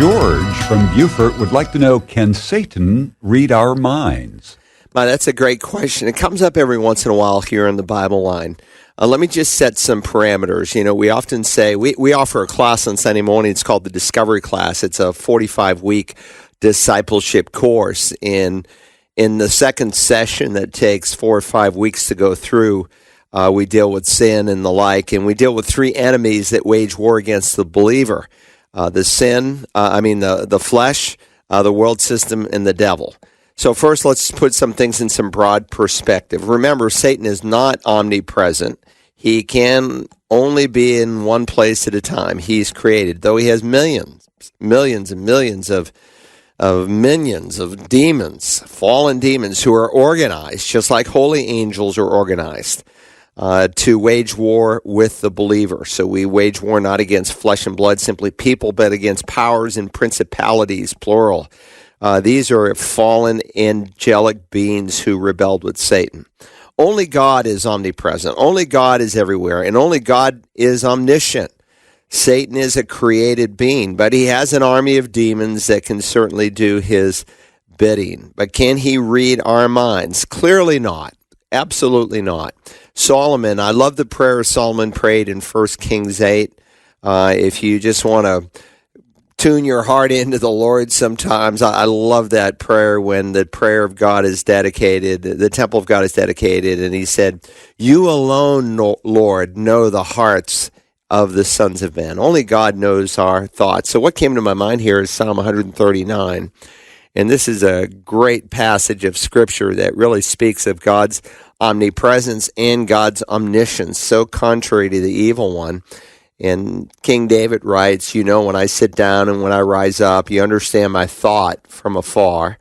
George from Beaufort would like to know, can Satan read our minds? That's a great question. It comes up every once in a while here in the Bible line. Let me just set some parameters. You know, we often say, we offer a class on Sunday morning. It's called the Discovery Class. It's a 45-week discipleship course. In the second session that takes 4 or 5 weeks to go through, we deal with sin and the like, and we deal with 3 enemies that wage war against the believer. The flesh, the world system, and the devil. So first, let's put some things in some broad perspective. Remember, Satan is not omnipresent. He can only be in one place at a time. He's created, though he has millions and millions of minions, of demons, fallen demons who are organized, just like holy angels are organized, to wage war with the believer. So we wage war not against flesh and blood, simply people, but against powers and principalities, plural. These are fallen angelic beings who rebelled with Satan. Only God is omnipresent. Only God is everywhere. And only God is omniscient. Satan is a created being, but he has an army of demons that can certainly do his bidding. But can he read our minds? Clearly not. Absolutely not. Solomon, I love the prayer Solomon prayed in 1 Kings 8. If you just want to tune your heart into the Lord sometimes, I love that prayer when the prayer of God is dedicated, the temple of God is dedicated, and he said, "You alone, Lord, know the hearts of the sons of men." Only God knows our thoughts. So what came to my mind here is Psalm 139. And this is a great passage of Scripture that really speaks of God's omnipresence and God's omniscience, so contrary to the evil one. And King David writes, "You know, when I sit down and when I rise up, you understand my thought from afar.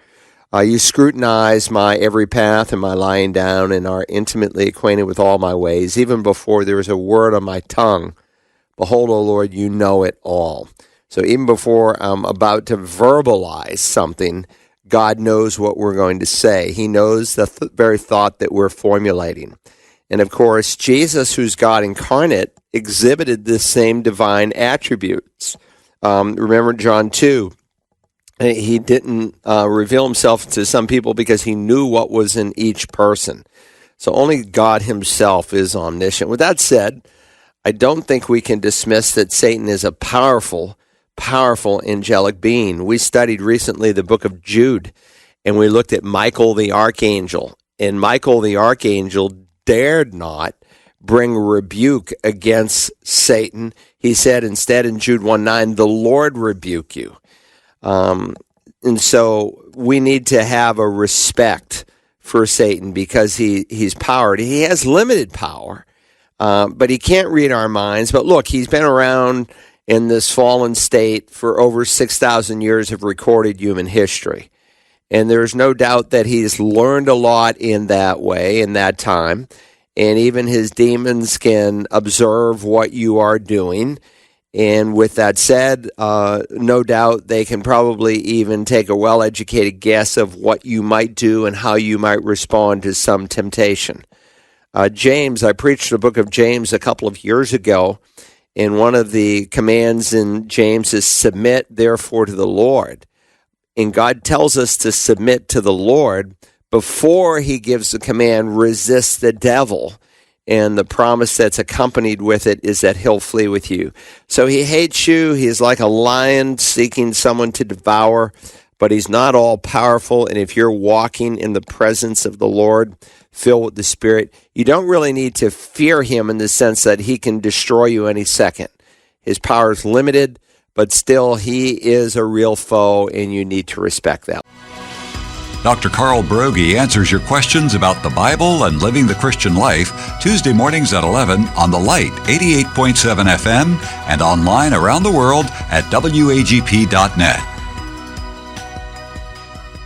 You scrutinize my every path and my lying down and are intimately acquainted with all my ways. Even before there is a word on my tongue, behold, O Lord, you know it all." So even before I'm about to verbalize something, God knows what we're going to say. He knows the very thought that we're formulating. And of course, Jesus, who's God incarnate, exhibited the same divine attributes. Remember John 2. He didn't reveal himself to some people because he knew what was in each person. So only God himself is omniscient. With that said, I don't think we can dismiss that Satan is a powerful angelic being. We studied recently the book of Jude, and we looked at Michael the archangel. And Michael the archangel dared not bring rebuke against Satan. He said instead in Jude 1:9, "The Lord rebuke you." And so we need to have a respect for Satan because he's powered. He has limited power, but he can't read our minds. But look, he's been around in this fallen state for over 6,000 years of recorded human history. And there's no doubt that he's learned a lot in that way, in that time. And even his demons can observe what you are doing. And with that said, no doubt they can probably even take a well-educated guess of what you might do and how you might respond to some temptation. James, I preached the book of James a couple of years ago, and one of the commands in James is submit, therefore, to the Lord. And God tells us to submit to the Lord before he gives the command, resist the devil. And the promise that's accompanied with it is that he'll flee with you. So he hates you. He is like a lion seeking someone to devour, but he's not all powerful. And if you're walking in the presence of the Lord, filled with the Spirit, you don't really need to fear him in the sense that he can destroy you any second. His power is limited, but still he is a real foe, and you need to respect that. Dr. Carl Broggi answers your questions about the Bible and living the Christian life Tuesday mornings at 11 on The Light 88.7 FM and online around the world at wagp.net.